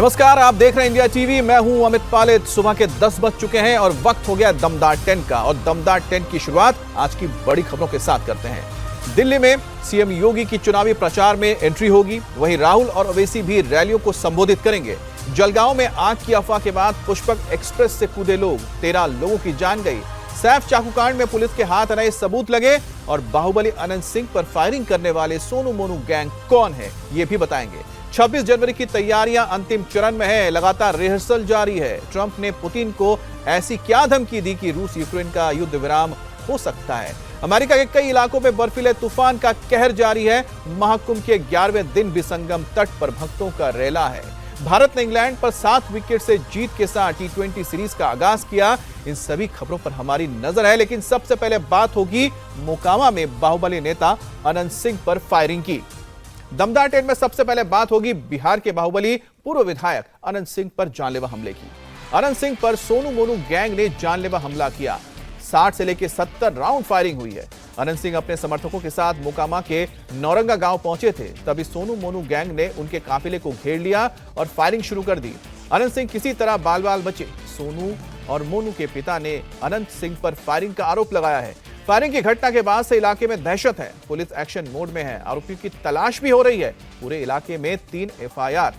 नमस्कार, आप देख रहे हैं इंडिया टीवी। मैं हूं अमित पालित। सुबह के 10 बज चुके हैं और वक्त हो गया दमदार 10 का। और दमदार 10 की शुरुआत आज की बड़ी खबरों के साथ करते हैं। दिल्ली में सीएम योगी की चुनावी प्रचार में एंट्री होगी। वहीं राहुल और ओवैसी भी रैलियों को संबोधित करेंगे। जलगांव में आग की अफवाह के बाद पुष्पक एक्सप्रेस से कूदे लोग, 13 लोगों की जान गई। सैफ चाकूकांड में पुलिस के हाथ नए सबूत लगे। और बाहुबली अनंत सिंह पर फायरिंग करने वाले सोनू मोनू गैंग कौन है, ये भी बताएंगे। 26 जनवरी की तैयारियां अंतिम चरण में है। लगातार रिहर्सल जारी है। ट्रंप ने पुतिन को ऐसी क्या धमकी दी कि रूस यूक्रेन का युद्ध विराम हो सकता है। अमेरिका के कई इलाकों में बर्फीले तूफान का कहर जारी है। महाकुंभ के 11वें दिन भी संगम तट पर भक्तों का रेला है। भारत ने इंग्लैंड पर 7 विकेट से जीत के साथ T20 सीरीज का आगाज किया। इन सभी खबरों पर हमारी नजर है, लेकिन सबसे पहले बात होगी मोकामा में बाहुबली नेता अनंत सिंह पर फायरिंग की। दमदार 10 में सबसे पहले बात होगी बिहार के बाहुबली पूर्व विधायक अनंत सिंह पर जानलेवा हमले की। अनंत सिंह पर सोनू मोनू गैंग ने जानलेवा हमला किया। 60 से लेकर 70 राउंड फायरिंग हुई है। अनंत सिंह अपने समर्थकों के साथ मोकामा के नौरंगा गांव पहुंचे थे। तभी सोनू मोनू गैंग ने उनके काफिले को घेर लिया और फायरिंग शुरू कर दी। अनंत सिंह किसी तरह बाल बाल बचे। सोनू और मोनू के पिता ने अनंत सिंह पर फायरिंग का आरोप लगाया है। फायरिंग की घटना के बाद से इलाके में दहशत है। पुलिस एक्शन मोड में है। आरोपियों की तलाश भी हो रही है। पूरे इलाके में 3 FIR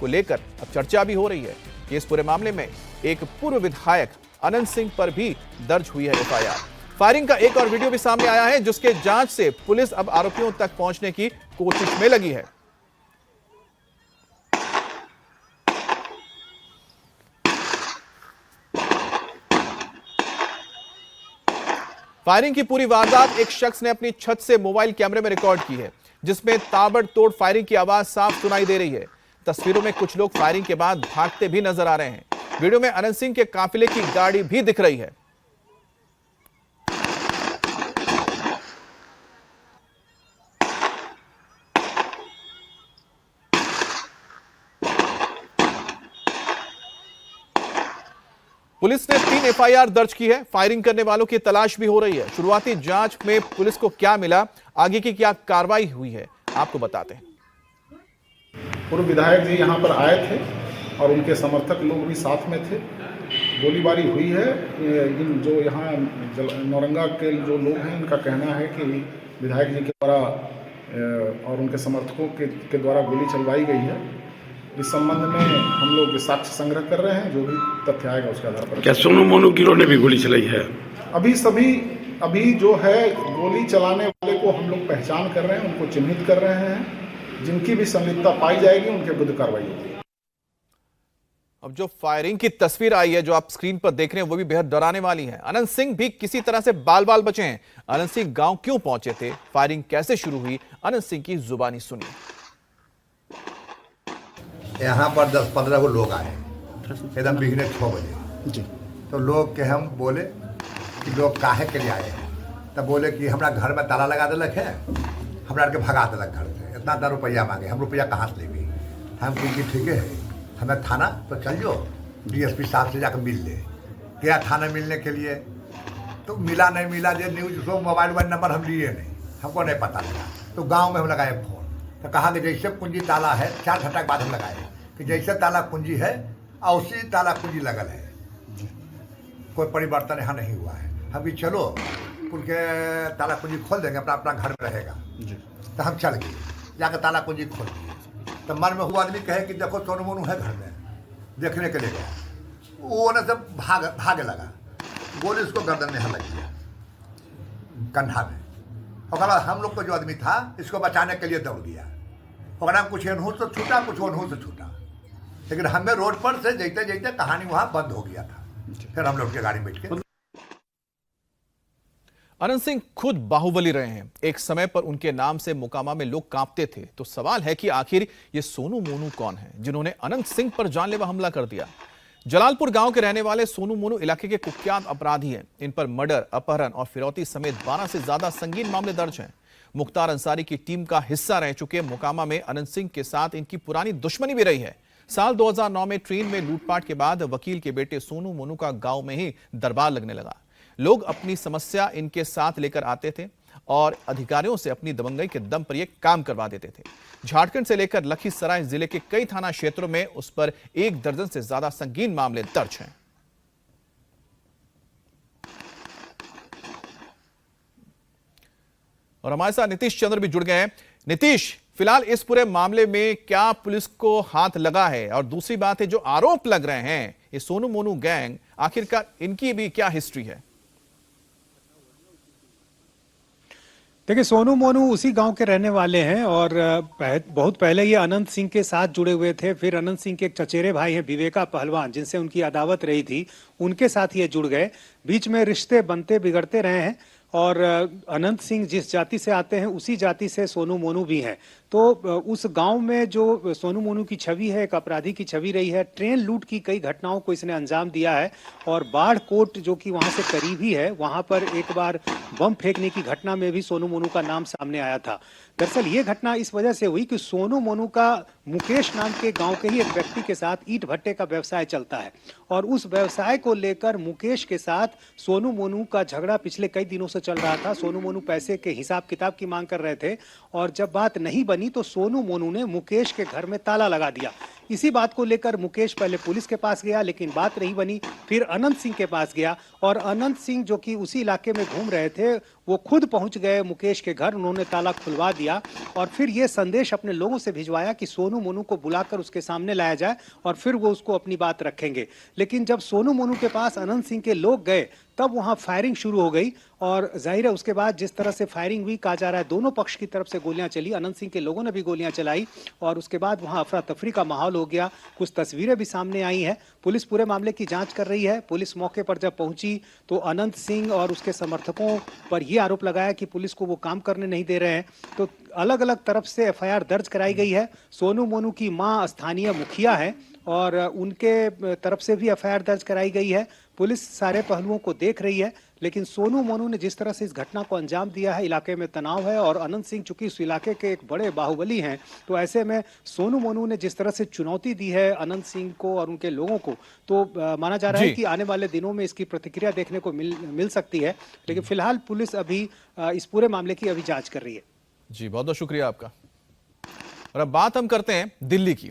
को लेकर अब चर्चा भी हो रही है। इस पूरे मामले में एक पूर्व विधायक अनंत सिंह पर भी दर्ज हुई है FIR। फायरिंग का एक और वीडियो भी सामने आया है, जिसके जांच से पुलिस अब आरोपियों तक पहुंचने की कोशिश में लगी है। फायरिंग की पूरी वारदात एक शख्स ने अपनी छत से मोबाइल कैमरे में रिकॉर्ड की है, जिसमें ताबड़तोड़ फायरिंग की आवाज साफ सुनाई दे रही है। तस्वीरों में कुछ लोग फायरिंग के बाद भागते भी नजर आ रहे हैं। वीडियो में अनंत सिंह के काफिले की गाड़ी भी दिख रही है। पुलिस ने 3 FIR दर्ज की है। फायरिंग करने वालों की तलाश भी हो रही है। शुरुआती जांच में पुलिस को क्या मिला, आगे की क्या कार्रवाई हुई है, आपको बताते हैं। पूर्व विधायक जी यहां पर आए थे और उनके समर्थक लोग भी साथ में थे। गोलीबारी हुई है। इन जो यहाँ नौरंगा के जो लोग हैं, उनका कहना है कि विधायक जी के द्वारा और उनके समर्थकों के द्वारा गोली चलवाई गई है। इस संबंध में हम लोग साक्ष्य संग्रह कर रहे हैं। जो भी तथ्य आएगा उसके आधार पर। क्या सोनू मोनू गिरोह ने भी गोली चलाई है? अभी जो है गोली चलाने वाले को हम लोग पहचान कर रहे हैं, उनको चिन्हित कर रहे हैं। जिनकी भी संलिप्तता पाई जाएगी उनके विरुद्ध कार्रवाई होगी। अब जो फायरिंग की तस्वीर आई है, जो आप स्क्रीन पर देख रहे हैं, वो भी बेहद डराने वाली है। अनंत सिंह भी किसी तरह से बाल बाल बचे हैं। अनंत सिंह गांव क्यों पहुंचे थे, फायरिंग कैसे शुरू हुई, अनंत सिंह की जुबानी सुनिए। यहाँ पर 10-15 लोग आए एकदम बिगड़े 6 बजे जी। तो लोग के हम बोले कि लोग काहे के लिए आए हैं, तब बोले कि हमरा घर में ताला लगा दिलक है, हमरा के भगा दिलक घर से, इतना रुपया मांगे। हम रुपया कहाँ से लेंगे? हम क्योंकि ठीक है, हमें थाना तो चल जाओ, DSP साहब से जाकर मिल ले। गया थाना मिलने के लिए तो मिला नहीं मिला। जो न्यूज़ सो मोबाइल नंबर हम लिए नहीं, हमको नहीं पता लगा। तो गाँव में हम लगाए फोन, तो कहा कि जैसे कुंजी ताला है, 4 घंटा के बाद हम लगाए कि जैसे ताला कुंजी है और उसी ताला कुंजी लगल है। कोई परिवर्तन यहाँ नहीं हुआ है। हम भी चलो उनके ताला कुंजी खोल देंगे, अपना अपना घर में रहेगा। तो हम चल गए, जाकर ताला कुंजी खोल दिए। तो मन में हुआ आदमी कहे कि देखो सोनू मोनू है घर में, देखने के लिए गया। वो न सब भागे लगा। गोली उसको गर्दन में लग गया, कंधा में। और हम लोग को जो आदमी था, इसको बचाने के लिए दौड़ गया। और कुछ अनहूस से छूटा, कुछ अनहूस से छूटा। लेकिन हमें रोड पर से जैते जैते कहानी वहां बंद हो गया था। फिर हम लोग के गाड़ी में बैठ के। अनंत सिंह खुद बाहुबली रहे हैं। एक समय पर उनके नाम से मोकामा में लोग कांपते थे। तो सवाल है कि आखिर ये सोनू मोनू कौन है, जिन्होंने अनंत सिंह पर जानलेवा हमला कर दिया। जलालपुर गांव के रहने वाले सोनू मोनू इलाके के कुख्यात अपराधी हैं। इन पर मर्डर, अपहरण और फिरौती समेत 12 से ज्यादा संगीन मामले दर्ज हैं। मुख्तार अंसारी की टीम का हिस्सा रह चुके मोकामा में अनंत सिंह के साथ इनकी पुरानी दुश्मनी भी रही है। साल 2009 में ट्रेन में लूटपाट के बाद वकील के बेटे सोनू मोनू का गांव में ही दरबार लगने लगा। लोग अपनी समस्या इनके साथ लेकर आते थे और अधिकारियों से अपनी दबंगई के दम पर यह काम करवा देते थे। झारखंड से लेकर लखीसराय जिले के कई थाना क्षेत्रों में उस पर 1 दर्जन से ज्यादा संगीन मामले दर्ज हैं। और हमारे साथ नीतीश चंद्र भी जुड़ गए हैं। नीतीश, फिलहाल इस पूरे मामले में क्या पुलिस को हाथ लगा है? और दूसरी बात है, जो आरोप लग रहे हैं ये सोनू मोनू गैंग, आखिरकार इनकी भी क्या हिस्ट्री है? देखिए, सोनू मोनू उसी गांव के रहने वाले हैं और बहुत पहले ये अनंत सिंह के साथ जुड़े हुए थे। फिर अनंत सिंह के एक चचेरे भाई हैं विवेका पहलवान, जिनसे उनकी अदावत रही थी, उनके साथ ये जुड़ गए। बीच में रिश्ते बनते बिगड़ते रहे हैं और अनंत सिंह जिस जाति से आते हैं उसी जाति से सोनू मोनू भी हैं। तो उस गांव में जो सोनू मोनू की छवि है, एक अपराधी की छवि रही है। ट्रेन लूट की कई घटनाओं को इसने अंजाम दिया है और बाढ़ कोट जो कि वहां से करीब ही है, वहां पर एक बार बम फेंकने की घटना में भी सोनू मोनू का नाम सामने आया था। दरअसल ये घटना इस वजह से हुई कि सोनू मोनू का मुकेश नाम के गांव के ही एक व्यक्ति के साथ ईंट भट्टे का व्यवसाय चलता है और उस व्यवसाय को लेकर मुकेश के साथ सोनू मोनू का झगड़ा पिछले कई दिनों से चल रहा था। सोनू मोनू पैसे के हिसाब किताब की मांग कर रहे थे और जब बात नहीं बनी तो सोनू मोनू ने मुकेश के घर में ताला लगा दिया। इसी बात को लेकर मुकेश पहले पुलिस के पास गया, लेकिन बात नहीं बनी। फिर अनंत सिंह के पास गया और अनंत सिंह जो कि उसी इलाके में घूम रहे थे, वो खुद पहुंच गए मुकेश के घर। उन्होंने ताला खुलवा दिया और फिर ये संदेश अपने लोगों से भिजवाया कि सोनू मोनू को बुलाकर उसके सामने लाया जाए और फिर वो उसको अपनी बात रखेंगे। लेकिन जब सोनू मोनू के पास अनंत सिंह के लोग गए तब वहां फायरिंग शुरू हो गई और जाहिर है उसके बाद जिस तरह से फायरिंग हुई, कहा जा रहा है दोनों पक्ष की तरफ से गोलियां चली। अनंत सिंह के लोगों ने भी गोलियां चलाई और उसके बाद वहां अफरा तफरी का माहौल हो गया। कुछ तस्वीरें भी सामने आई हैं। पुलिस पूरे मामले की जांच कर रही है। पुलिस मौके पर जब पहुंची तो अनंत सिंह और उसके समर्थकों पर यह आरोप लगाया कि पुलिस को वो काम करने नहीं दे रहे हैं। तो अलग अलग तरफ से एफआईआर दर्ज कराई गई है। सोनू मोनू की मां स्थानीय मुखिया है और उनके तरफ से भी एफआईआर दर्ज कराई गई है। पुलिस सारे पहलुओं को देख रही है, लेकिन सोनू मोनू ने जिस तरह से इस घटना को अंजाम दिया है, इलाके में तनाव है और अनंत सिंह चूंकि इस इलाके के एक बड़े बाहुबली हैं, तो ऐसे में सोनू मोनू ने जिस तरह से चुनौती दी है अनंत सिंह को और उनके लोगों को, तो माना जा रहा है कि आने वाले दिनों में इसकी प्रतिक्रिया देखने को मिल सकती है। लेकिन फिलहाल पुलिस अभी इस पूरे मामले की अभी जांच कर रही है। जी, बहुत बहुत शुक्रिया आपका। और अब बात हम करते हैं दिल्ली की,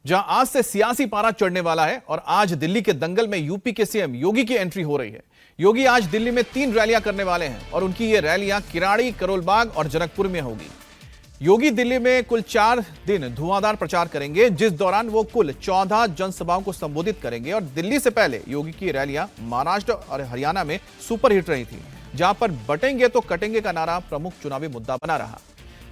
जहां आज से सियासी पारा चढ़ने वाला है और आज दिल्ली के दंगल में यूपी के सीएम योगी की एंट्री हो रही है। योगी आज दिल्ली में 3 रैलियां करने वाले हैं और उनकी ये रैलियां किराड़ी, करोलबाग और जनकपुर में होगी। योगी दिल्ली में कुल 4 दिन धुआंधार प्रचार करेंगे, जिस दौरान वो कुल 14 जनसभाओं को संबोधित करेंगे। और दिल्ली से पहले योगी की रैलियां महाराष्ट्र और हरियाणा में सुपरहिट रही थी, जहां पर बटेंगे तो कटेंगे का नारा प्रमुख चुनावी मुद्दा बना रहा।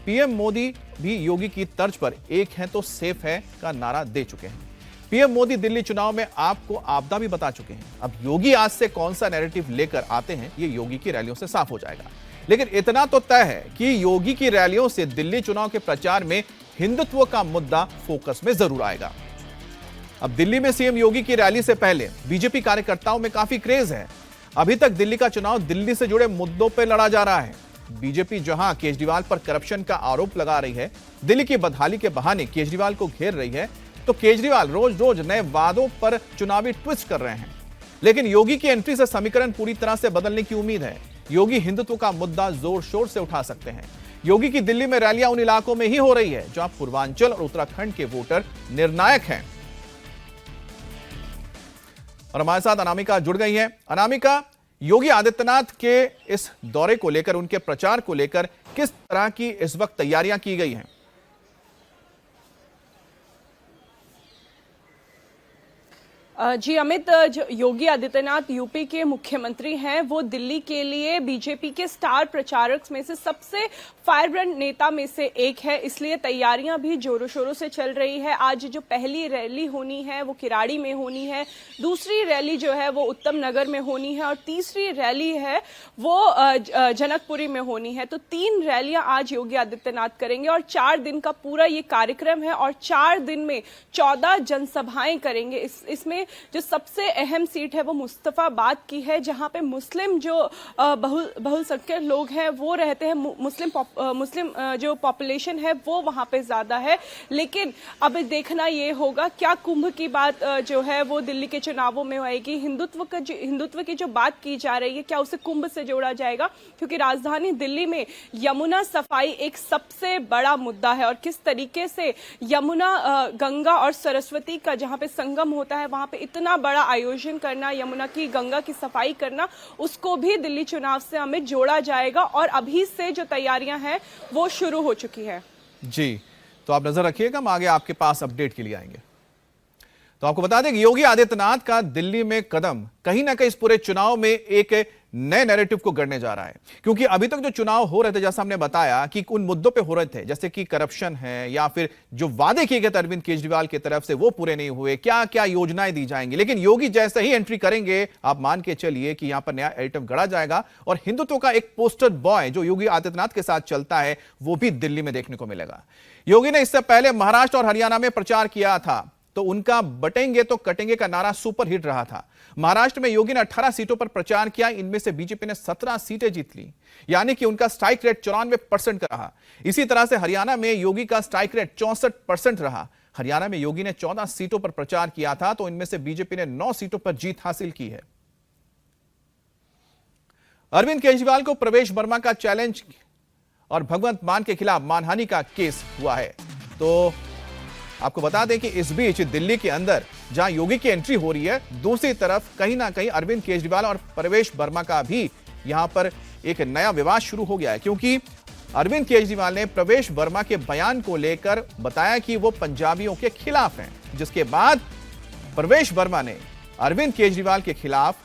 पीएम मोदी भी योगी की तर्ज पर एक है तो सेफ है का नारा दे चुके हैं। पीएम मोदी दिल्ली चुनाव में आपको आपदा भी बता चुके हैं। अब योगी आज से कौन सा नैरेटिव लेकर आते हैं, ये योगी की रैलियों से साफ हो जाएगा। लेकिन इतना तो तय है कि योगी की रैलियों से दिल्ली चुनाव के प्रचार में हिंदुत्व का मुद्दा फोकस में जरूर आएगा। अब दिल्ली में सीएम योगी की रैली से पहले बीजेपी कार्यकर्ताओं में काफी क्रेज है। अभी तक दिल्ली का चुनाव दिल्ली से जुड़े मुद्दों पर लड़ा जा रहा है। बीजेपी जहां केजरीवाल पर करप्शन का आरोप लगा रही है, दिल्ली की बदहाली के बहाने केजरीवाल को घेर रही है, तो केजरीवाल रोज रोज नए वादों पर चुनावी ट्विस्ट कर रहे हैं। लेकिन योगी की एंट्री से समीकरण पूरी तरह से बदलने की उम्मीद है। योगी हिंदुत्व का मुद्दा जोर शोर से उठा सकते हैं। योगी की दिल्ली में रैलियां उन इलाकों में ही हो रही है जहां पूर्वांचल और उत्तराखंड के वोटर निर्णायक हैं। और हमारे साथ अनामिका जुड़ गई हैं। अनामिका, योगी आदित्यनाथ के इस दौरे को लेकर, उनके प्रचार को लेकर किस तरह की इस वक्त तैयारियां की गई हैं? जी अमित, योगी आदित्यनाथ यूपी के मुख्यमंत्री हैं। वो दिल्ली के लिए बीजेपी के स्टार प्रचारक में से सबसे फायरब्रेंड नेता में से एक है, इसलिए तैयारियां भी जोरों शोरों से चल रही है। आज जो पहली रैली होनी है वो किराड़ी में होनी है, दूसरी रैली जो है वो उत्तम नगर में होनी है और तीसरी रैली है वो जनकपुरी में होनी है। तो 3 रैलियां आज योगी आदित्यनाथ करेंगे और 4 दिन का पूरा ये कार्यक्रम है और 4 दिन में 14 जनसभाएं करेंगे। इसमें जो सबसे अहम सीट है वो मुस्तफाबाद की है, जहां पे मुस्लिम जो बहुसंख्यक लोग हैं वो रहते हैं। मुस्लिम जो पॉपुलेशन है वो वहां पे ज्यादा है। लेकिन अब देखना ये होगा क्या कुंभ की बात जो है वो दिल्ली के चुनावों में आएगी। हिंदुत्व की जो बात की जा रही है क्या उसे कुंभ से जोड़ा जाएगा, क्योंकि राजधानी दिल्ली में यमुना सफाई एक सबसे बड़ा मुद्दा है और किस तरीके से यमुना गंगा और सरस्वती का जहां पे संगम होता है वहां पे इतना बड़ा आयोजन करना, यमुना की गंगा की सफाई करना, उसको भी दिल्ली चुनाव से हमें जोड़ा जाएगा और अभी से जो तैयारियां हैं वो शुरू हो चुकी है। जी, तो आप नजर रखिएगा, हम आगे आपके पास अपडेट के लिए आएंगे। तो आपको बता दें कि योगी आदित्यनाथ का दिल्ली में कदम कहीं ना कहीं इस पूरे चुनाव में एक नए नैरेटिव को गढ़ने जा रहा है, क्योंकि अभी तक जो चुनाव हो रहे थे, जैसा हमने बताया कि उन मुद्दों पे हो रहे थे जैसे कि करप्शन है या फिर जो वादे किए गए थे अरविंद केजरीवाल की तरफ से वो पूरे नहीं हुए, क्या क्या योजनाएं दी जाएंगी। लेकिन योगी जैसे ही एंट्री करेंगे आप मान के चलिए कि यहां पर नया एटम गढ़ा जाएगा और हिंदुत्व का एक पोस्टर बॉय जो योगी आदित्यनाथ के साथ चलता है वो भी दिल्ली में देखने को मिलेगा। योगी ने इससे पहले महाराष्ट्र और हरियाणा में प्रचार किया था, तो उनका बटेंगे तो कटेंगे का नारा सुपर हिट रहा था। महाराष्ट्र में योगी ने 18 सीटों पर प्रचार किया, इनमें से बीजेपी ने 17 सीटें जीत ली, यानी कि उनका स्ट्राइक रेट 94% का रहा। इसी तरह से हरियाणा में योगी का स्ट्राइक रेट 64% रहा। हरियाणा में योगी ने 14 सीटों पर प्रचार किया था, तो इनमें से बीजेपी ने 9 सीटों पर जीत हासिल की है। अरविंद केजरीवाल को प्रवेश वर्मा का चैलेंज और भगवंत मान के खिलाफ मानहानि का केस हुआ है। तो आपको बता दें कि इस बीच दिल्ली के अंदर जहां योगी की एंट्री हो रही है, दूसरी तरफ कहीं ना कहीं अरविंद केजरीवाल और प्रवेश वर्मा का भी यहां पर एक नया विवाद शुरू हो गया है, क्योंकि अरविंद केजरीवाल ने प्रवेश वर्मा के बयान को लेकर बताया कि वो पंजाबियों के खिलाफ हैं, जिसके बाद प्रवेश वर्मा ने अरविंद केजरीवाल के खिलाफ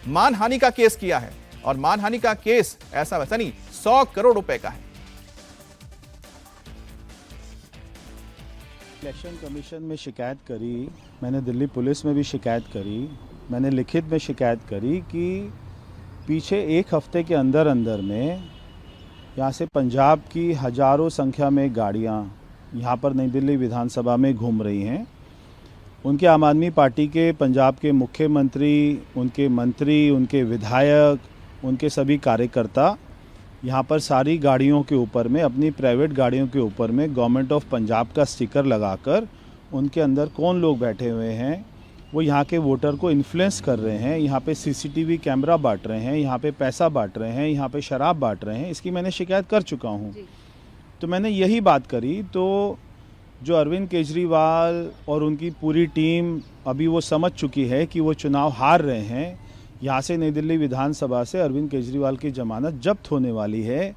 मानहानि का केस किया है। और मानहानि का केस ऐसा वैसा नहीं, 100 करोड़ रुपए का है। इलेक्शन कमीशन में शिकायत करी, मैंने दिल्ली पुलिस में भी शिकायत करी, मैंने लिखित में शिकायत करी कि पीछे एक हफ्ते के अंदर अंदर में यहाँ से पंजाब की हजारों संख्या में गाड़ियाँ यहाँ पर नई दिल्ली विधानसभा में घूम रही हैं। उनके आम आदमी पार्टी के पंजाब के मुख्यमंत्री, उनके मंत्री, उनके विधायक, उनके सभी कार्यकर्ता यहाँ पर सारी गाड़ियों के ऊपर में, अपनी प्राइवेट गाड़ियों के ऊपर में गवर्नमेंट ऑफ पंजाब का स्टिकर लगाकर उनके अंदर कौन लोग बैठे हुए हैं वो यहाँ के वोटर को इन्फ्लुएंस कर रहे हैं, यहाँ पे सीसीटीवी कैमरा बांट रहे हैं, यहाँ पे पैसा बांट रहे हैं, यहाँ पे शराब बांट रहे हैं। इसकी मैंने शिकायत कर चुका हूँ। तो मैंने यही बात करी, तो जो अरविंद केजरीवाल और उनकी पूरी टीम अभी वो समझ चुकी है कि वो चुनाव हार रहे हैं। यहाँ से नई दिल्ली विधानसभा से अरविंद केजरीवाल की जमानत जब्त होने वाली है,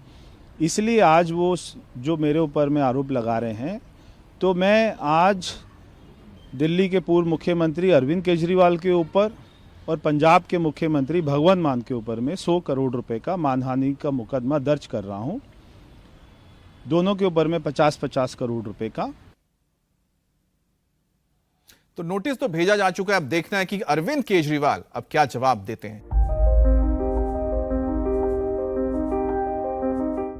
इसलिए आज वो जो मेरे ऊपर में आरोप लगा रहे हैं। तो मैं आज दिल्ली के पूर्व मुख्यमंत्री अरविंद केजरीवाल के ऊपर और पंजाब के मुख्यमंत्री भगवंत मान के ऊपर में 100 करोड़ रुपए का मानहानि का मुकदमा दर्ज कर रहा हूँ। दोनों के ऊपर में 50-50 करोड़ रुपए का। तो नोटिस तो भेजा जा चुका है, अब देखना है कि अरविंद केजरीवाल अब क्या जवाब देते हैं।